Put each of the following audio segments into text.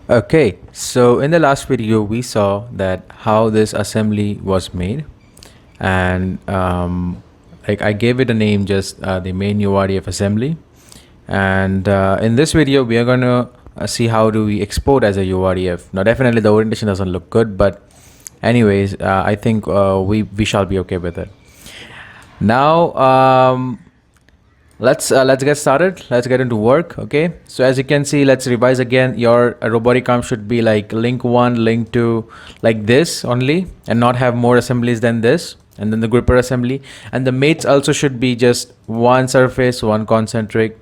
Okay, so in the last video we saw that how this assembly was made, and like I gave it a name, just the main URDF assembly. And in this video we are gonna see how do we export as a URDF. Now definitely the orientation doesn't look good, but anyways, I think we shall be okay with it. Now let's get started. Let's get into work. Okay, so as you can see, let's revise again. Your robotic arm should be like link 1, link 2, like this only, and not have more assemblies than this, and then the gripper assembly. And the mates also should be just one surface, one concentric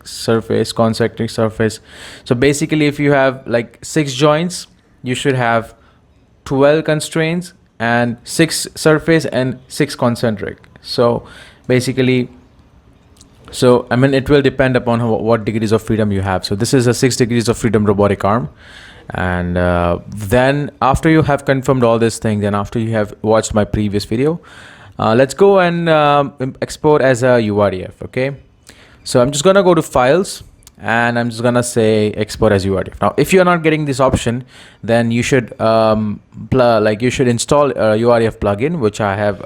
surface, concentric surface. So basically if you have like 6 joints, you should have 12 constraints and 6 surface and 6 concentric. So basically, so I mean it will depend upon what degrees of freedom you have. So this is a 6 degrees of freedom robotic arm. And then after you have confirmed all these things, and after you have watched my previous video, let's go and export as a URDF. Okay, so I'm just gonna go to files, and I'm just gonna say export as URDF. Now if you're not getting this option, then you should you should install a URDF plugin, which I have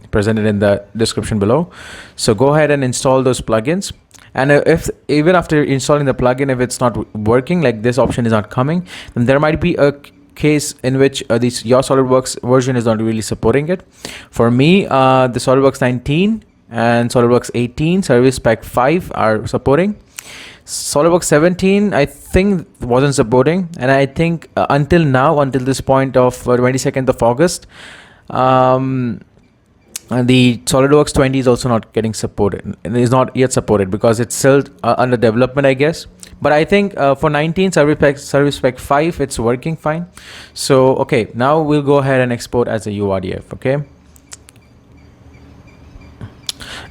presented in the description below. So go ahead and install those plugins. And if even after installing the plugin, if it's not working, like this option is not coming, then there might be a case in which your SolidWorks version is not really supporting it. For me, the SolidWorks 19 and SolidWorks 18 Service Pack 5 are supporting. SolidWorks 17 I think wasn't supporting, and I think until now, until this point of 22nd of August, and the SolidWorks 20 is also not getting supported, and is not yet supported because it's still under development, I guess. But I think for 19 Service Pack 5 it's working fine. So okay, now we'll go ahead and export as a URDF. Okay,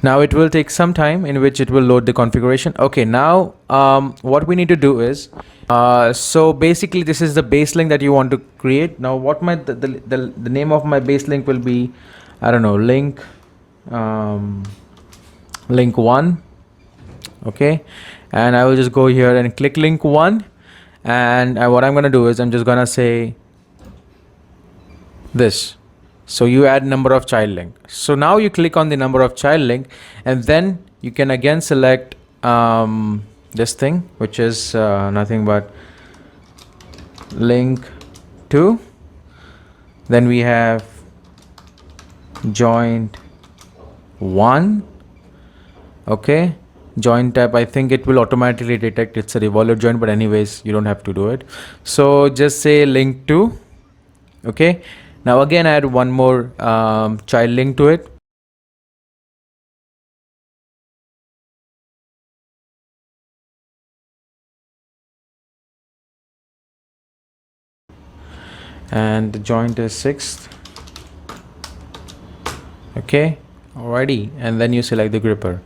now it will take some time in which it will load the configuration. Okay, now what we need to do is so basically this is the base link that you want to create. Now what the name of my base link will be, I don't know, link 1. Okay, and I will just go here and click link 1, and what I'm gonna do is I'm just gonna say this. So you add number of child link. So now you click on the number of child link, and then you can again select this thing, which is nothing but link 2. Then we have joint 1. Okay, joint type, I think it will automatically detect it's a revolver joint, but anyways you don't have to do it. So just say link 2. Okay, now again add one more child link to it. And the joint is 6th. Okay, alrighty, and then you select the gripper.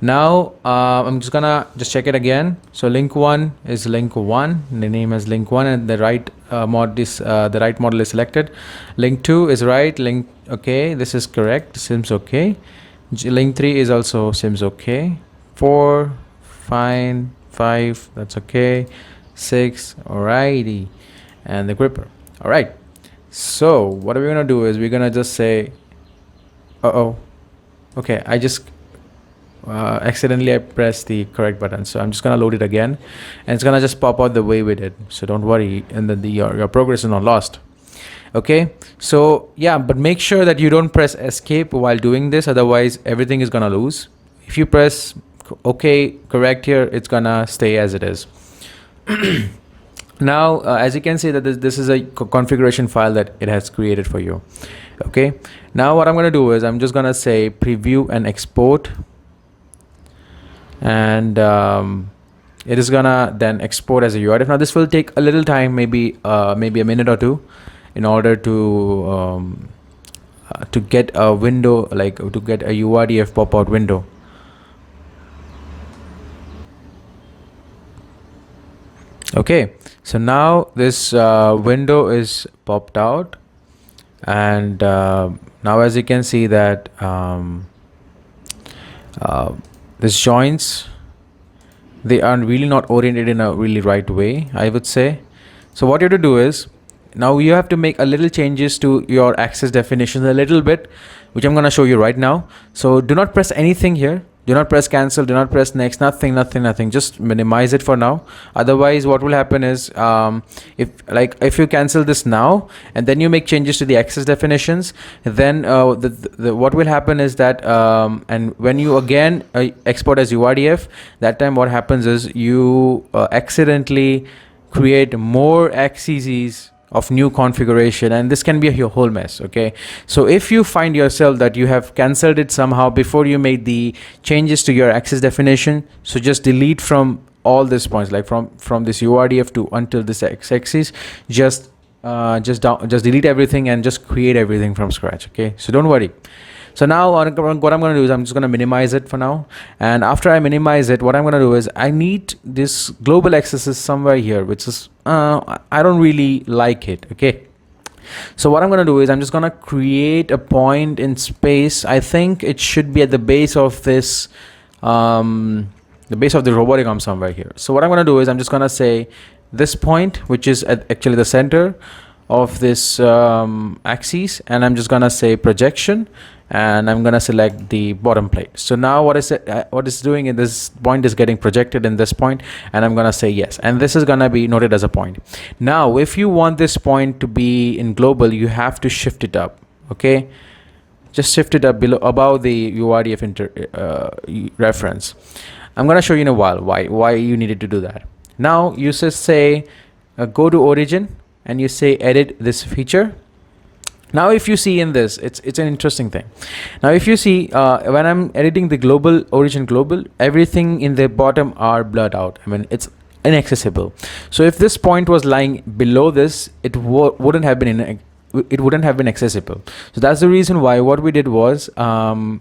Now I'm just gonna check it again. So link 1 is link 1, the name is link 1, and the right model is selected. Link 2 is right, link, okay, this is correct, seems okay. Link 3 is also seems okay. 4, fine. 5, that's okay. 6, alrighty, and the gripper. All right, so what we're gonna do is we're gonna just say okay, I just accidentally I pressed the correct button, so I'm just gonna load it again, and it's gonna just pop out the way we did, so don't worry, and then your progress is not lost. Okay, so yeah, but make sure that you don't press escape while doing this, otherwise everything is gonna lose. If you press okay, correct here, it's gonna stay as it is. Now as you can see that this is a configuration file that it has created for you. Okay, now what I'm going to do is I'm just going to say preview and export, and it is gonna then export as a URDF. Now this will take a little time, maybe a minute or two, in order to get a window, like to get a URDF pop-out window. Okay, so now this window is popped out, and now as you can see that this joints they are really not oriented in a really right way, I would say. So what you have to do is, now you have to make a little changes to your axis definitions a little bit, which I'm going to show you right now. So do not press anything here. Do not press cancel, do not press next, nothing. Just minimize it for now. Otherwise what will happen is, if you cancel this now and then you make changes to the axis definitions, then what will happen is that, and when you again export as URDF, that time what happens is you accidentally create more axes of new configuration, and this can be a whole mess. Okay, so if you find yourself that you have cancelled it somehow before you made the changes to your axis definition, so just delete from all these points, like from this URDF to until this x-axis, just delete everything and just create everything from scratch. Okay, so don't worry. So now what I'm going to do is I'm just going to minimize it for now, and after I minimize it, what I'm going to do is I need this global axis somewhere here, which is I don't really like it. Okay, so what I'm going to do is I'm just going to create a point in space. I think it should be at the base of this the base of the robotic arm somewhere here. So what I'm going to do is I'm just going to say this point, which is actually the center of this axis, and I'm just gonna say projection, and I'm gonna select the bottom plate. So now what is doing in this point is getting projected in this point, and I'm gonna say yes, and this is gonna be noted as a point. Now if you want this point to be in global, you have to shift it up. Okay, just shift it up below above the URDF reference. I'm gonna show you in a while why you needed to do that. Now you just say go to origin, and you say edit this feature. Now if you see in this, it's an interesting thing. Now if you see when I'm editing the global origin global, everything in the bottom are blurred out. I mean, it's inaccessible. So if this point was lying below this, it wouldn't have been accessible. So that's the reason why what we did was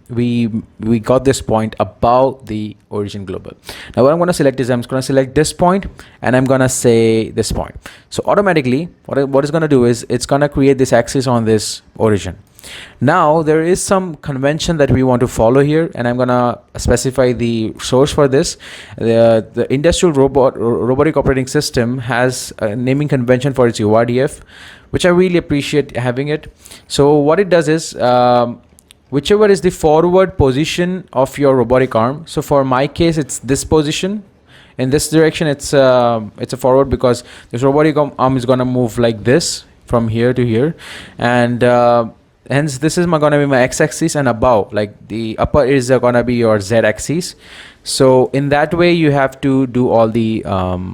we got this point above the origin global. Now what I'm going to select is I'm going to select this point, and I'm going to say this point. So automatically what it's going to do is it's going to create this axis on this origin. Now there is some convention that we want to follow here, and I'm gonna specify the source for this. The industrial robotic operating system has a naming convention for its URDF, which I really appreciate having it. So what it does is whichever is the forward position of your robotic arm. So for my case, it's this position. In this direction, it's a forward, because this robotic arm is gonna move like this from here to here, and hence this is gonna be my x-axis, and above, like the upper is gonna be your z-axis. So in that way you have to do all the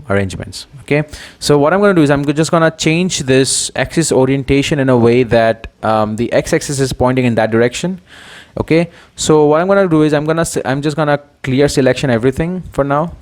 arrangements. Okay, so what I'm gonna do is I'm just gonna change this axis orientation in a way that the x-axis is pointing in that direction. Okay, so what I'm gonna do is I'm just gonna clear selection everything for now.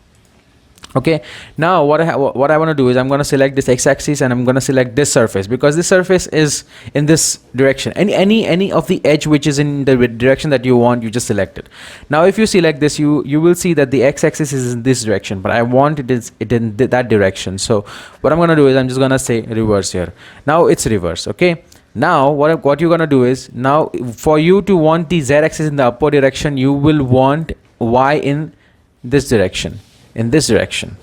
Okay, now what I want to do is I'm going to select this x-axis, and I'm going to select this surface, because this surface is in this direction. Any of the edge which is in the direction that you want, you just select it. Now if you select this, you will see that the x-axis is in this direction, but I want it in that direction. So what I'm going to do is I'm just going to say reverse here. Now it's reverse. Okay, now what you're going to do is, now for you to want the z-axis in the upper direction, you will want y in this direction, in this direction.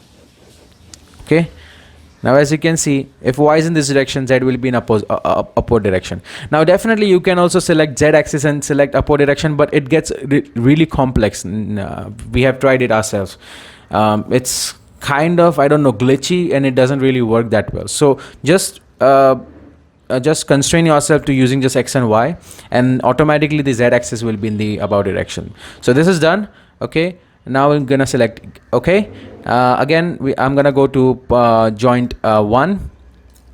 Okay, now as you can see, if y is in this direction, z will be in upward direction. Now definitely you can also select z-axis and select upward direction, but it gets really complex. We have tried it ourselves. It's kind of, I don't know, glitchy, and it doesn't really work that well. So just constrain yourself to using just x and y, and automatically the z-axis will be in the above direction. So this is done. Okay, now I'm gonna select okay. Again I'm gonna go to joint 1.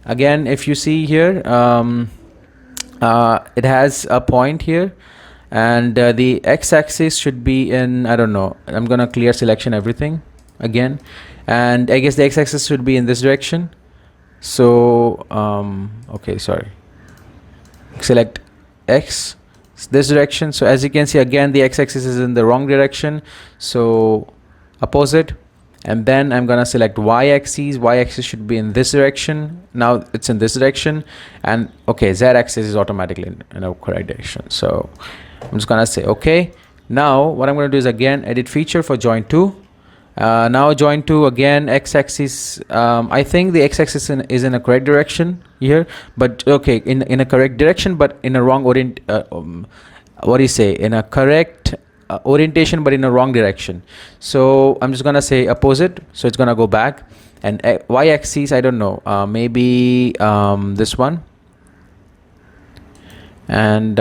Again, if you see here, it has a point here, and the x-axis should be in, I don't know, I'm gonna clear selection everything again, and I guess the x-axis should be in this direction. So okay, sorry, select x, this direction. So as you can see, again the x-axis is in the wrong direction, so opposite. And then I'm gonna select y-axis. Y-axis should be in this direction. Now it's in this direction, and okay, z-axis is automatically in a correct direction. So I'm just gonna say okay. Now what I'm gonna do is again edit feature for joint 2. Now join to again x-axis. I think the x-axis is in a correct direction here, but okay, in a correct direction, but in a wrong what do you say? In a correct orientation, but in a wrong direction. So I'm just gonna say opposite. So it's gonna go back, and y-axis, I don't know. Maybe this one, and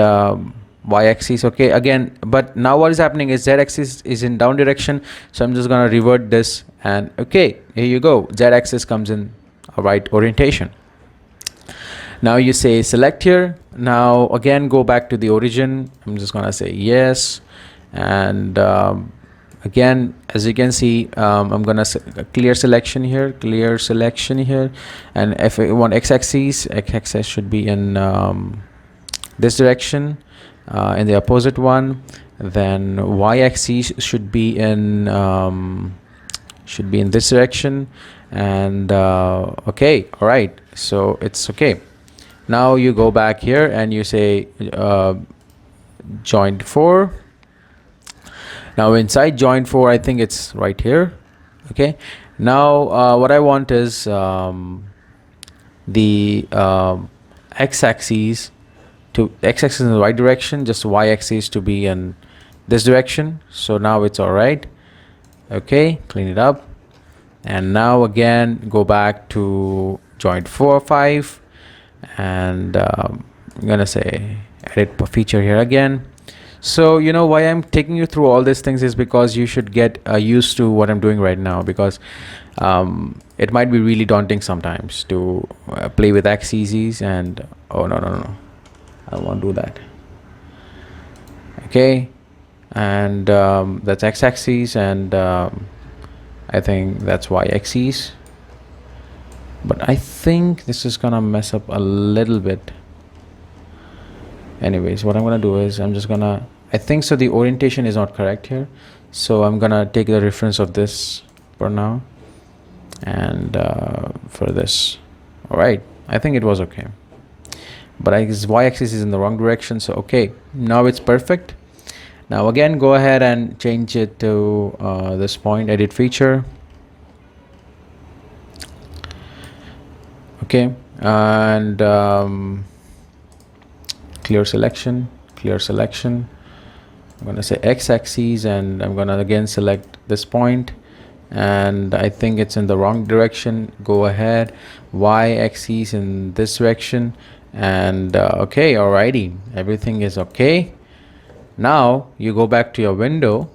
y-axis. Okay, again, but now what is happening is z-axis is in down direction, so I'm just gonna revert this, and okay, here you go, z-axis comes in a right orientation. Now you say select here. Now again, go back to the origin. I'm just gonna say yes, and again, as you can see, I'm gonna clear selection here, and if I want x-axis should be in this direction, in the opposite one. Then y-axis should be in this direction, and okay, all right, so it's okay. Now you go back here and you say joint 4. Now inside joint 4, I think it's right here. Okay, now what I want is the x-axis in the right direction, just y-axis to be in this direction. So now it's all right. Okay, clean it up, and now again go back to joint 4 5, and I'm gonna say edit feature here again. So you know why I'm taking you through all these things is because you should get used to what I'm doing right now, because it might be really daunting sometimes to play with axes, and oh no, I don't want to do that. Okay, and that's x-axis, and I think that's y-axis, but I think this is gonna mess up a little bit. Anyways, what I'm gonna do is I think so the orientation is not correct here, so I'm gonna take the reference of this for now, and for this. All right, I think it was okay, but I guess y-axis is in the wrong direction. So okay, now it's perfect. Now again, go ahead and change it to this point, edit feature. Okay, and clear selection. I'm gonna say x-axis, and I'm gonna again select this point, and I think it's in the wrong direction. Go ahead, y-axis in this direction, and okay, alrighty, everything is okay. Now you go back to your window,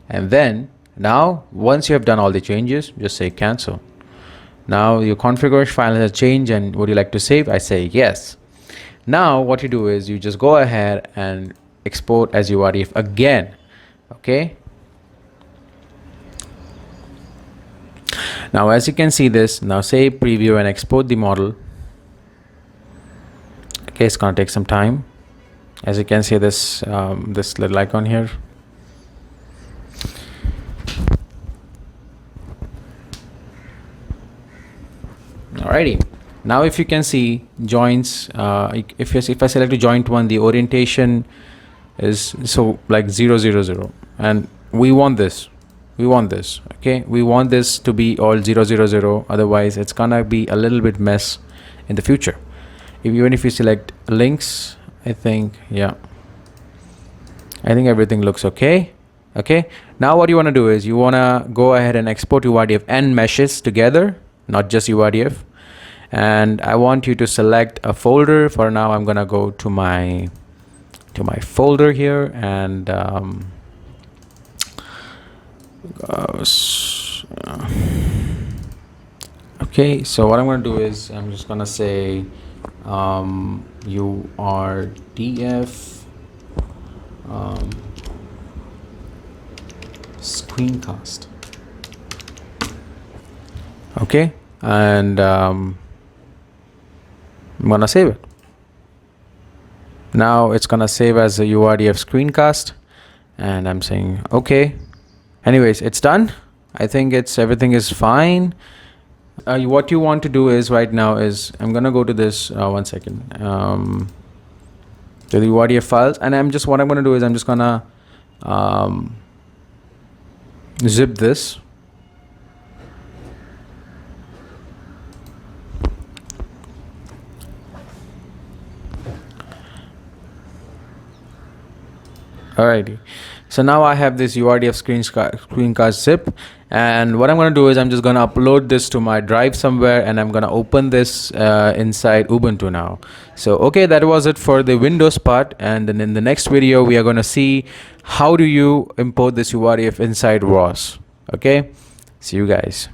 and then now once you have done all the changes, just say cancel. Now your configuration file has changed, and would you like to save? I say yes. Now what you do is you just go ahead and export as URDF again. Okay, now as you can see this, now say preview and export the model. Okay, it's gonna take some time. As you can see, this this little icon here. Alrighty, now if you can see joints, if I select a joint 1, the orientation is so like 0 0 0, and we want this, okay, we want this to be all 0 0 0, otherwise it's gonna be a little bit mess in the future. Even if you select links, I think, yeah, I think everything looks okay. Okay, now what you want to do is you want to go ahead and export URDF and meshes together, not just URDF. And I want you to select a folder. For now, I'm gonna go to my folder here, and okay, so what I'm gonna do is I'm just gonna say URDF screencast. Okay, and I'm gonna save it. Now it's gonna save as a URDF screencast, and I'm saying okay. Anyways, it's done. I think everything is fine. What you want to do is right now is I'm gonna go to this 1 second to the URDF files, and what I'm gonna do is I'm just gonna zip this. Alrighty. So now I have this URDF screencast zip, and what I'm gonna do is I'm just gonna upload this to my drive somewhere, and I'm gonna open this inside Ubuntu now. So okay, that was it for the Windows part, and then in the next video we are gonna see how do you import this URDF inside ROS. Okay, see you guys.